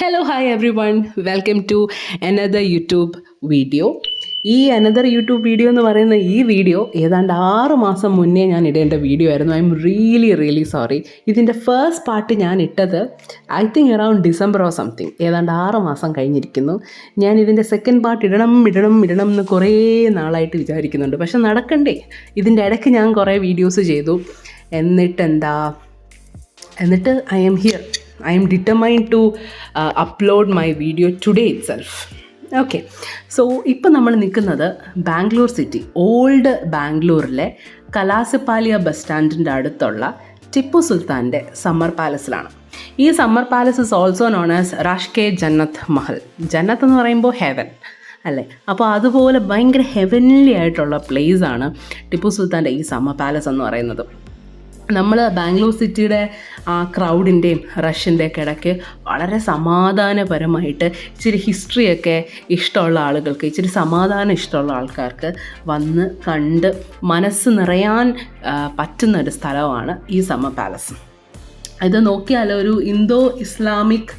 Hello hi everyone, welcome to another YouTube video. ഈ another YouTube video എന്ന് പറയുന്ന ഈ വീഡിയോ ഏതാണ്ട് 6 മാസം മുന്നേ ഞാൻ ഇടേണ്ട വീഡിയോ ആയിരുന്നു. I am really sorry. ഇതിൻ്റെ ഫസ്റ്റ് പാർട്ട് ഞാൻ ഇട്ടത് I think around December or something, ഏതാണ്ട് 6 മാസം കഴിഞ്ഞിരിക്കുന്നു. ഞാൻ ഇതിൻ്റെ സെക്കൻഡ് പാർട്ട് ഇടണം എന്ന് കുറേ നാളായിട്ട് വിചാരിക്കുന്നുണ്ട്. പക്ഷെ നടക്കണ്ടേ. ഇതിൻ്റെ ഇടയ്ക്ക് ഞാൻ കുറേ വീഡിയോസ് ചെയ്തു. എന്നിട്ട് I am here. I am determined to upload my video today itself. Okay, so ഇപ്പം നമ്മൾ നിൽക്കുന്നത് ബാംഗ്ലൂർ സിറ്റി, ഓൾഡ് ബാംഗ്ലൂരിലെ കലാസിപ്പാലിയ ബസ് സ്റ്റാൻഡിൻ്റെ അടുത്തുള്ള ടിപ്പു സുൽത്താൻ്റെ സമ്മർ പാലസിലാണ്. ഈ summer palace is also known as Rashke Jannat Mahal. ജന്നത്ത് എന്ന് പറയുമ്പോൾ ഹെവൻ അല്ലേ? അപ്പോൾ അതുപോലെ ഭയങ്കര ഹെവൻലി ആയിട്ടുള്ള പ്ലേസാണ് ടിപ്പു സുൽത്താൻ്റെ ഈ സമ്മർ പാലസ് എന്ന് പറയുന്നത്. നമ്മൾ ബാംഗ്ലൂർ സിറ്റിയുടെ ആ ക്രൗഡിൻ്റെയും റഷിൻ്റെയൊക്കെ ഇടയ്ക്ക് വളരെ സമാധാനപരമായിട്ട് ഇച്ചിരി ഹിസ്റ്ററിയൊക്കെ ഇഷ്ടമുള്ള ആളുകൾക്ക്, ഇച്ചിരി സമാധാനം ഇഷ്ടമുള്ള ആൾക്കാർക്ക് വന്ന് കണ്ട് മനസ്സ് നിറയാൻ പറ്റുന്ന ഒരു സ്ഥലമാണ് ഈ സമ്മർ പാലസ്. ഇത് നോക്കിയാൽ ഒരു ഇന്തോ ഇസ്ലാമിക്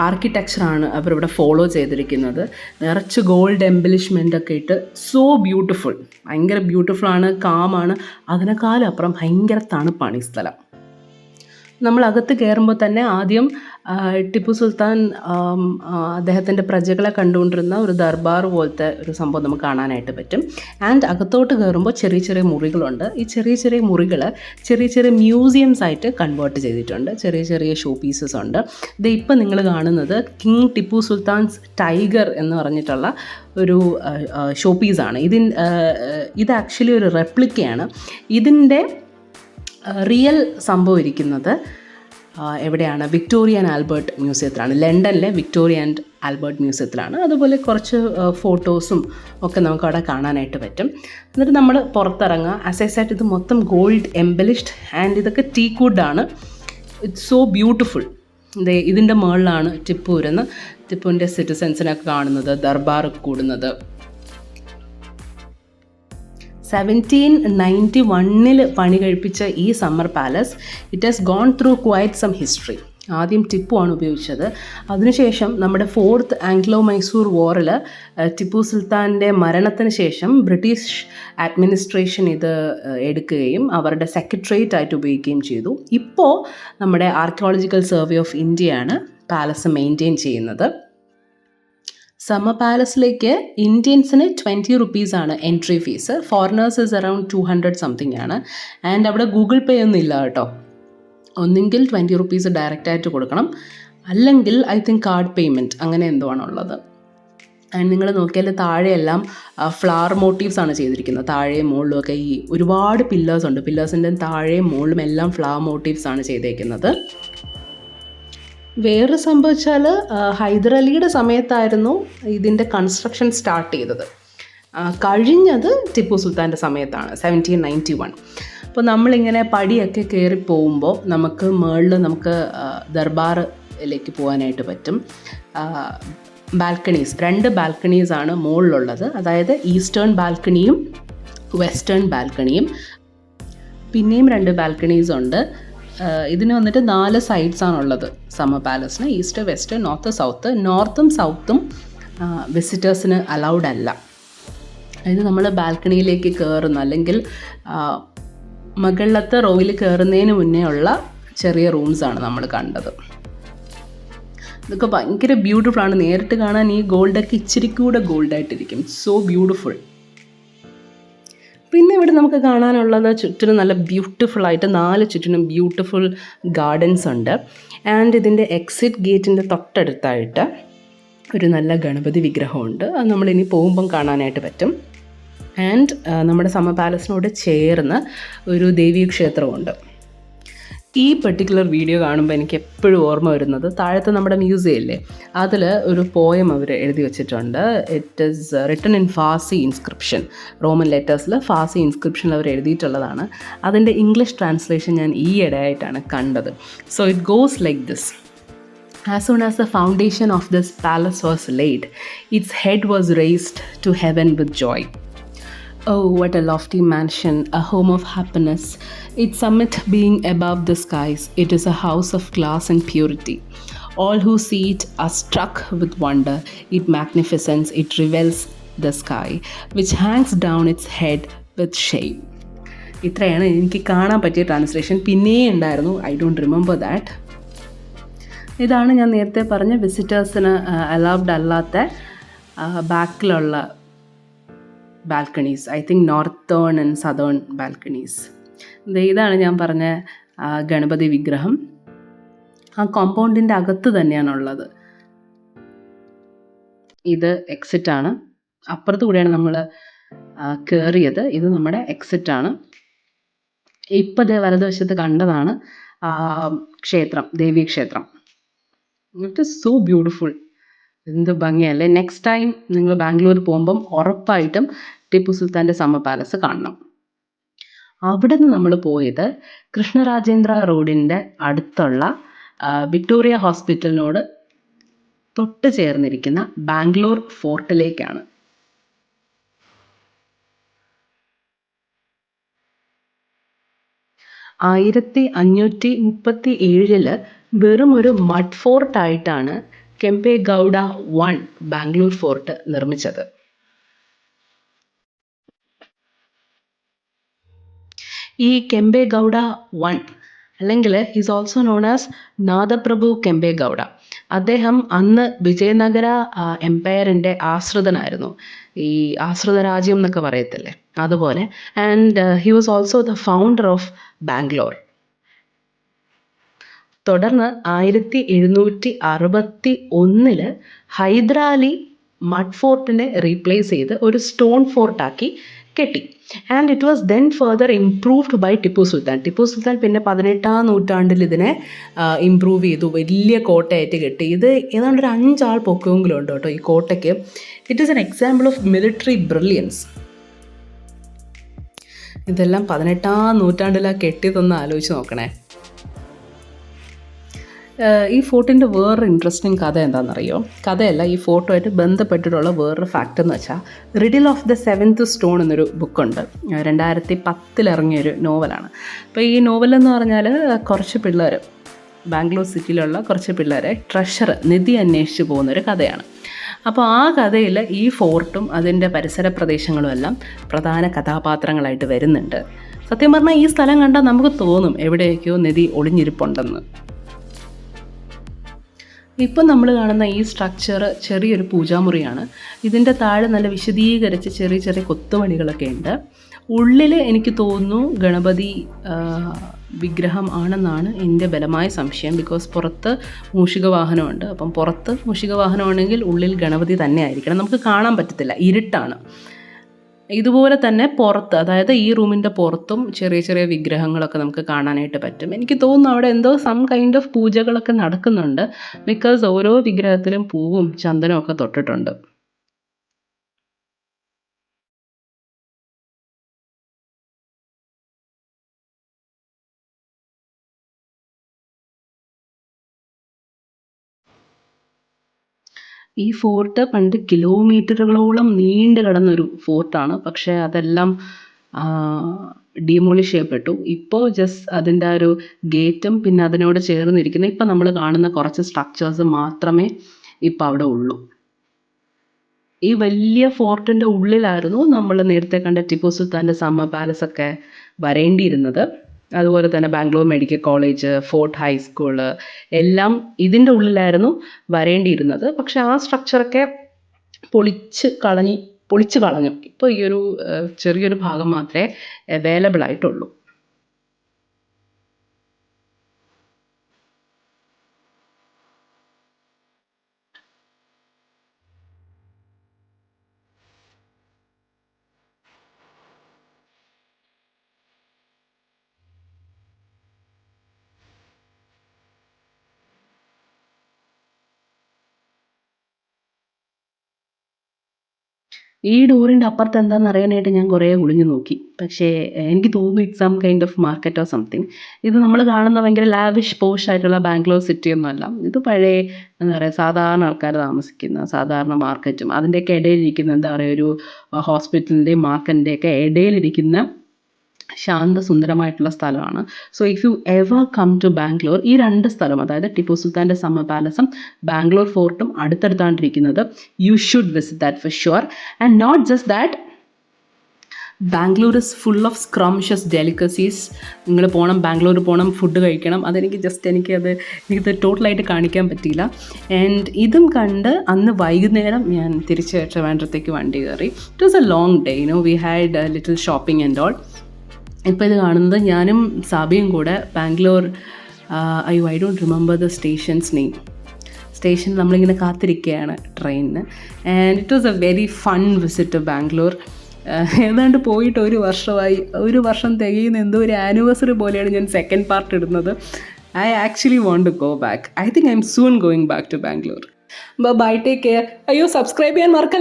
ആർക്കിടെക്ചറാണ് അവരിവിടെ ഫോളോ ചെയ്തിരിക്കുന്നത്. നിറച്ച് ഗോൾഡ് എംബലിഷ്മെൻ്റ് ഒക്കെ ഇട്ട് സോ ബ്യൂട്ടിഫുൾ, ഭയങ്കര ബ്യൂട്ടിഫുള്ളാണ്, കാമാണ്. അതിനേക്കാളും അപ്പുറം ഭയങ്കര തണുപ്പാണ് ഈ സ്ഥലം. നമ്മൾ അകത്ത് കയറുമ്പോൾ തന്നെ ആദ്യം ടിപ്പു സുൽത്താൻ അദ്ദേഹത്തിൻ്റെ പ്രജകളെ കണ്ടുകൊണ്ടിരുന്ന ഒരു ദർബാർ പോലത്തെ ഒരു സംഭവം നമുക്ക് കാണാനായിട്ട് പറ്റും. ആൻഡ് അകത്തോട്ട് കയറുമ്പോൾ ചെറിയ ചെറിയ മുറികളുണ്ട്. ഈ ചെറിയ ചെറിയ മുറികൾ ചെറിയ മ്യൂസിയംസ് ആയിട്ട് കൺവേർട്ട് ചെയ്തിട്ടുണ്ട്. ചെറിയ ഷോ പീസസ് ഉണ്ട്. ഇത് ഇപ്പം നിങ്ങൾ കാണുന്നത് കിങ് ടിപ്പു സുൽത്താൻസ് ടൈഗർ എന്ന് പറഞ്ഞിട്ടുള്ള ഒരു ഷോ പീസാണ്. ഇത് ആക്ച്വലി ഒരു റെപ്ലിക്കയാണ്. ഇതിൻ്റെ റിയൽ സംഭവം ഇരിക്കുന്നത് എവിടെയാണ്? വിക്ടോറിയ ആൻഡ് ആൽബർട്ട് മ്യൂസിയത്തിലാണ്, ലണ്ടനിലെ വിക്ടോറിയ ആൻഡ് ആൽബർട്ട് മ്യൂസിയത്തിലാണ്. അതുപോലെ കുറച്ച് ഫോട്ടോസും ഒക്കെ നമുക്ക് അവിടെ കാണാനായിട്ട് പറ്റും. എന്നിട്ട് നമ്മൾ പുറത്തിറങ്ങുക. ആസ് ഐ സെഡ്, ഇത് മൊത്തം ഗോൾഡ് എംബലിഷ്ഡ് ആൻഡ് ഇതൊക്കെ ടീക്ക് വുഡാണ്. It's so beautiful. ഇതിൻ്റെ മുകളിലാണ് ടിപ്പു ഇരുന്ന് ടിപ്പുവിൻ്റെ സിറ്റിസൻസിനൊക്കെ കാണുന്നത്, ദർബാർ കൂടുന്നത്. 1791 പണി കഴിപ്പിച്ച ഈ summer palace it has gone through quite some history. ആദ്യം ടിപ്പു ആണ് ഉപയോഗിച്ചത്. അതിനുശേഷം നമ്മുടെ 4th ആംഗ്ലോ മൈസൂർ വാറിൽ ടിപ്പു സുൽത്താൻ്റെ മരണത്തിന് ശേഷം ബ്രിട്ടീഷ് അഡ്മിനിസ്ട്രേഷൻ ഇത് എടുക്കുകയും അവരുടെ സെക്രട്ടേറിയറ്റ് ആയിട്ട് ഉപയോഗിക്കുകയും ചെയ്തു. ഇപ്പോൾ നമ്മുടെ ആർക്കിയോളജിക്കൽ സർവേ ഓഫ് ഇന്ത്യയാണ് പാലസ് മെയിൻറ്റെയിൻ ചെയ്യുന്നത്. സമ്മർ പാലസിലേക്ക് ഇന്ത്യൻസിന് 20 റുപ്പീസാണ് entry fees. Foreigners is around 200 something ആണ്. ആൻഡ് അവിടെ ഗൂഗിൾ പേ ഒന്നും ഇല്ല കേട്ടോ. ഒന്നെങ്കിൽ 20 റുപ്പീസ് ഡയറക്റ്റായിട്ട് കൊടുക്കണം, അല്ലെങ്കിൽ ഐ തിങ്ക് കാർഡ് പേയ്മെൻറ്റ്, അങ്ങനെ എന്തോ ആണുള്ളത്. ആൻഡ് നിങ്ങൾ നോക്കിയാൽ താഴെയെല്ലാം ഫ്ലവർ മോട്ടീവ്സ് ആണ് ചെയ്തിരിക്കുന്നത്. താഴെയും മുകളിലും ഒക്കെ ഈ ഒരുപാട് പില്ലേഴ്സ് ഉണ്ട്. പില്ലേഴ്സിൻ്റെ താഴെയും മുകളിലും എല്ലാം ഫ്ലവർ മോട്ടീവ്സ് ആണ് ചെയ്തേക്കുന്നത്. വേറെ സംഭവിച്ചാൽ ഹൈദരലിയുടെ സമയത്തായിരുന്നു ഇതിൻ്റെ കൺസ്ട്രക്ഷൻ സ്റ്റാർട്ട് ചെയ്തത്. കഴിഞ്ഞത് ടിപ്പു സുൽത്താൻ്റെ സമയത്താണ്, 1791. അപ്പോൾ നമ്മളിങ്ങനെ പടിയൊക്കെ കയറി പോകുമ്പോൾ നമുക്ക് മുകളിൽ ദർബാറിലേക്ക് പോകാനായിട്ട് പറ്റും. ബാൽക്കണീസ്, 2 ബാൽക്കണീസാണ് മുകളിലുള്ളത്. അതായത് ഈസ്റ്റേൺ ബാൽക്കണിയും വെസ്റ്റേൺ ബാൽക്കണിയും. പിന്നെയും 2 ബാൽക്കണീസ് ഉണ്ട്. ഇതിന് വന്നിട്ട് 4 സൈഡ്സാണുള്ളത് സമ്മർ പാലസിന്. East, west, north, south. നോർത്തും സൗത്തും വിസിറ്റേഴ്സിന് അലൗഡ് അല്ല. അതായത് നമ്മൾ ബാൽക്കണിയിലേക്ക് കയറുന്ന, അല്ലെങ്കിൽ മുകളിലത്തെ റോയിൽ കയറുന്നതിന് മുന്നേ ഉള്ള ചെറിയ റൂംസാണ് നമ്മൾ കണ്ടത്. ഇതൊക്കെ ഭയങ്കര ബ്യൂട്ടിഫുള്ളാണ്. നേരിട്ട് കാണാൻ ഈ ഗോൾഡൊക്കെ ഇച്ചിരി കൂടെ ഗോൾഡായിട്ടിരിക്കും. So beautiful. പിന്നെ ഇവിടെ നമുക്ക് കാണാനുള്ളത് ചുറ്റിനും നല്ല ബ്യൂട്ടിഫുള്ളായിട്ട് 4 ചുറ്റിനും ബ്യൂട്ടിഫുൾ ഗാർഡൻസ് ഉണ്ട്. ആൻഡ് ഇതിൻ്റെ എക്സിറ്റ് ഗേറ്റിൻ്റെ തൊട്ടടുത്തായിട്ട് ഒരു നല്ല ഗണപതി വിഗ്രഹമുണ്ട്. അത് നമ്മളിനി പോകുമ്പം കാണാനായിട്ട് പറ്റും. ആൻഡ് നമ്മുടെ സമ്മർ പാലസിനോട് ചേർന്ന് ഒരു ദേവീക്ഷേത്രമുണ്ട്. ഈ പെർട്ടിക്കുലർ വീഡിയോ കാണുമ്പോൾ എനിക്ക് എപ്പോഴും ഓർമ്മ വരുന്നത് താഴത്തെ നമ്മുടെ മ്യൂസിയം ഇല്ലേ, അതിൽ ഒരു പോയം അവർ എഴുതി വെച്ചിട്ടുണ്ട്. It is written in Farsi inscription. Roman ലെറ്റേഴ്സിൽ ഫാസി ഇൻസ്ക്രിപ്ഷനിൽ അവർ എഴുതിയിട്ടുള്ളതാണ്. അതിൻ്റെ ഇംഗ്ലീഷ് ട്രാൻസ്ലേഷൻ ഞാൻ ഈ ഇടയായിട്ടാണ് കണ്ടത്. So it goes like this: As soon as the foundation of this palace was laid, its head was raised to heaven with joy. Oh, what a lofty mansion, a home of happiness. Its summit being above the skies, it is a house of glass and purity. All who see it are struck with wonder. Its magnificence, it reveals the sky, which hangs down its head with shame. ഇത്രയാണ് എനിക്ക് കാണാൻ പറ്റിയ translation. പിന്നെയും ഉണ്ടായിരുന്നു, I don't remember that. ഇതാണ് ഞാൻ നേരത്തെ പറഞ്ഞ വിസിറ്റേഴ്സിന് അലൗഡ് അല്ലാത്ത ബാക്കിലുള്ള balconies. I think northern and southern balconies. ഇതാണ് ഞാൻ പറഞ്ഞ ഗണപതി വിഗ്രഹം. ആ കോമ്പൗണ്ടിൻ്റെ അകത്ത് തന്നെയാണുള്ളത്. ഇത് എക്സിറ്റാണ്. അപ്പുറത്ത് കൂടെയാണ് നമ്മൾ കയറിയത്. ഇത് നമ്മുടെ എക്സിറ്റാണ്. ഇപ്പം ഇത് വലതുവശത്ത് കണ്ടതാണ് ക്ഷേത്രം, ദേവീക്ഷേത്രം. It is so beautiful. എന്ത് ഭംഗിയല്ലേ. നെക്സ്റ്റ് ടൈം നിങ്ങൾ ബാംഗ്ലൂർ പോകുമ്പം ഉറപ്പായിട്ടും ടിപ്പു സുൽത്താൻ്റെ സമ്മർ പാലസ് കാണണം. അവിടെ നിന്ന് നമ്മൾ പോയത് കൃഷ്ണരാജേന്ദ്ര റോഡിൻ്റെ അടുത്തുള്ള വിക്ടോറിയ ഹോസ്പിറ്റലിനോട് തൊട്ട് ചേർന്നിരിക്കുന്ന ബാംഗ്ലൂർ ഫോർട്ടിലേക്കാണ്. ആയിരത്തി 1537 വെറും ഒരു മഡ് ഫോർട്ടായിട്ടാണ് കെംപെഗൗഡ 1 ബാംഗ്ലൂർ ഫോർട്ട് നിർമ്മിച്ചത്. ഈ കെംപെഗൗഡ 1 അല്ലെങ്കിൽ is also known as Nadaprabhu Kempegowda. അദ്ദേഹം അന്ന് വിജയനഗര എംപയറിൻ്റെ ആശ്രിതനായിരുന്നു. ഈ ആശ്രിത രാജ്യം എന്നൊക്കെ പറയത്തില്ലേ, അതുപോലെ. And he was also the founder of Bangalore. തുടർന്ന് 1761 ഹൈദരാലി മഡ് ഫോർട്ടിനെ റീപ്ലേസ് ചെയ്ത് ഒരു സ്റ്റോൺ ഫോർട്ടാക്കി കെട്ടി. And it was then further improved by Tipu Sultan. Tipu Sultan പിന്നെ 18ാം നൂറ്റാണ്ടിൽ ഇതിനെ ഇംപ്രൂവ് ചെയ്തു, വലിയ കോട്ടയായിട്ട് കെട്ടി. ഇത് ഏതാണ്ട് ഒരു 5 ആൾ പൊക്കമെങ്കിലും ഉണ്ട് കേട്ടോ ഈ കോട്ടയ്ക്ക്. It is an example of military brilliance. ഇതെല്ലാം 18ാം നൂറ്റാണ്ടിലാണ് കെട്ടിയതൊന്ന് ആലോചിച്ച് നോക്കണേ. ഈ ഫോർട്ടിൻ്റെ വേറൊരു ഇൻട്രസ്റ്റിംഗ് കഥ എന്താണെന്നറിയോ? കഥയല്ല, ഈ ഫോർട്ടുമായിട്ട് ബന്ധപ്പെട്ടിട്ടുള്ള വേറൊരു ഫാക്റ്റ് എന്ന് വെച്ചാൽ riddle of the seventh stone എന്നൊരു ബുക്കുണ്ട്. 2010 ഇറങ്ങിയൊരു നോവലാണ്. അപ്പോൾ ഈ നോവലെന്ന് പറഞ്ഞാൽ കുറച്ച് പിള്ളേർ, ബാംഗ്ലൂർ സിറ്റിയിലുള്ള കുറച്ച് പിള്ളേരെ ട്രഷർ, നിധി അന്വേഷിച്ച് പോകുന്നൊരു കഥയാണ്. അപ്പോൾ ആ കഥയിൽ ഈ ഫോർട്ടും അതിൻ്റെ പരിസര പ്രദേശങ്ങളും എല്ലാം പ്രധാന കഥാപാത്രങ്ങളായിട്ട് വരുന്നുണ്ട്. സത്യം പറഞ്ഞാൽ ഈ സ്ഥലം കണ്ടാൽ നമുക്ക് തോന്നും എവിടെയൊക്കെയോ നിധി ഒളിഞ്ഞിരിപ്പുണ്ടെന്ന്. ഇപ്പം നമ്മൾ കാണുന്ന ഈ സ്ട്രക്ചർ ചെറിയൊരു പൂജാമുറിയാണ്. ഇതിൻ്റെ താഴെ നല്ല വിശദീകരിച്ച് ചെറിയ ചെറിയ കൊത്തുപണികളൊക്കെ ഉണ്ട്. ഉള്ളിൽ എനിക്ക് തോന്നുന്നു ഗണപതി വിഗ്രഹം ആണെന്നാണ് എൻ്റെ ബലമായ സംശയം. ബിക്കോസ് പുറത്ത് മൂഷിക വാഹനമുണ്ട്. അപ്പം പുറത്ത് മൂഷിക വാഹനമാണെങ്കിൽ ഉള്ളിൽ ഗണപതി തന്നെ ആയിരിക്കണം. നമുക്ക് കാണാൻ പറ്റത്തില്ല, ഇരുട്ടാണ്. ഇതുപോലെ തന്നെ പുറത്ത്, അതായത് ഈ റൂമിൻ്റെ പുറത്തും ചെറിയ ചെറിയ വിഗ്രഹങ്ങളൊക്കെ നമുക്ക് കാണാനായിട്ട് പറ്റും. എനിക്ക് തോന്നുന്നു അവിടെ എന്തോ സം കൈൻഡ് ഓഫ് പൂജകളൊക്കെ നടക്കുന്നുണ്ട്. ബിക്കോസ് ഓരോ വിഗ്രഹത്തിലും പൂവും ചന്ദനവും ഒക്കെ തൊട്ടിട്ടുണ്ട്. ഈ ഫോർട്ട് പണ്ട് കിലോമീറ്ററുകളോളം നീണ്ടു കിടന്നൊരു ഫോർട്ടാണ്. പക്ഷേ അതെല്ലാം ഡീമോളിഷ് ചെയ്യപ്പെട്ടു. ഇപ്പോൾ ജസ്റ്റ് അതിൻ്റെ ഒരു ഗേറ്റും പിന്നെ അതിനോട് ചേർന്നിരിക്കുന്ന ഇപ്പം നമ്മൾ കാണുന്ന കുറച്ച് സ്ട്രക്ചേഴ്സ് മാത്രമേ ഇപ്പം അവിടെ ഉള്ളൂ. ഈ വലിയ ഫോർട്ടിൻ്റെ ഉള്ളിലായിരുന്നു നമ്മൾ നേരത്തെ കണ്ട ടിപ്പു സുൽത്താൻ്റെ സമ്മർ പാലസൊക്കെ വരേണ്ടിയിരുന്നത്. അതുപോലെ തന്നെ Bangalore medical college, fort high school എല്ലാം ഇതിൻ്റെ ഉള്ളിലായിരുന്നു വരേണ്ടിയിരുന്നത്. പക്ഷെ ആ സ്ട്രക്ചറൊക്കെ പൊളിച്ച് കളഞ്ഞു. ഇപ്പോൾ ഈ ഒരു ചെറിയൊരു ഭാഗം മാത്രമേ അവൈലബിൾ ആയിട്ടുള്ളൂ. ഈ ഡോറിൻ്റെ അപ്പുറത്ത് എന്താണെന്ന് അറിയാനായിട്ട് ഞാൻ കുറേ ഒളിഞ്ഞു നോക്കി. പക്ഷേ എനിക്ക് തോന്നുന്നു it's some kind of market or something. ഇത് നമ്മൾ കാണുന്ന ഭയങ്കര ലാവിഷ് പോഷ് ആയിട്ടുള്ള ബാംഗ്ലൂർ സിറ്റി ഒന്നുമല്ല. ഇത് പഴയ എന്താ പറയുക, സാധാരണ ആൾക്കാർ താമസിക്കുന്ന സാധാരണ മാർക്കറ്റും അതിൻ്റെയൊക്കെ ഇടയിലിരിക്കുന്ന എന്താ പറയുക, ഒരു ഹോസ്പിറ്റലിൻ്റെയും മാർക്കറ്റിൻ്റെയൊക്കെ ഇടയിലിരിക്കുന്ന ശാന്തസുന്ദരമായിട്ടുള്ള സ്ഥലമാണ്. So if you ever come to Bangalore, ഈ 2 സ്ഥലം, അതായത് ടിപ്പു സുൽത്താൻ്റെ സമ്മർ പാലസും ബാംഗ്ലൂർ ഫോർട്ടും അടുത്തടുത്താണ്ടിരിക്കുന്നത്. You should visit that for sure. And not just that, Bangalore is full of scrumptious delicacies. നിങ്ങൾ പോകണം, ബാംഗ്ലൂർ പോകണം, ഫുഡ് കഴിക്കണം. എനിക്കത് ടോട്ടലായിട്ട് കാണിക്കാൻ പറ്റിയില്ല. ആൻഡ് ഇതും കണ്ട് അന്ന് വൈകുന്നേരം ഞാൻ തിരിച്ച് ട്രിവാൻഡ്രത്തേക്ക് വണ്ടി കയറി. It was a long day, we had little shopping and all. ഇപ്പോൾ ഇത് കാണുന്നത് ഞാനും സാബിയും കൂടെ Bangalore, I don't remember the stations name. Station നമ്മളിങ്ങനെ കാത്തിരിക്കുകയാണ് ട്രെയിനിന്. And it was a very fun visit to Bangalore. ഏതാണ്ട് പോയിട്ട് 1 വർഷമായി. 1 വർഷം തികയുന്ന എന്തോ ഒരു ആനിവേഴ്സറി പോലെയാണ് ഞാൻ സെക്കൻഡ് പാർട്ട് ഇടുന്നത്. I actually want to go back. I think I'm soon going back to Bangalore. Bye, take care. അയ്യോ, സബ്സ്ക്രൈബ് ചെയ്യാൻ മറക്കല്ല.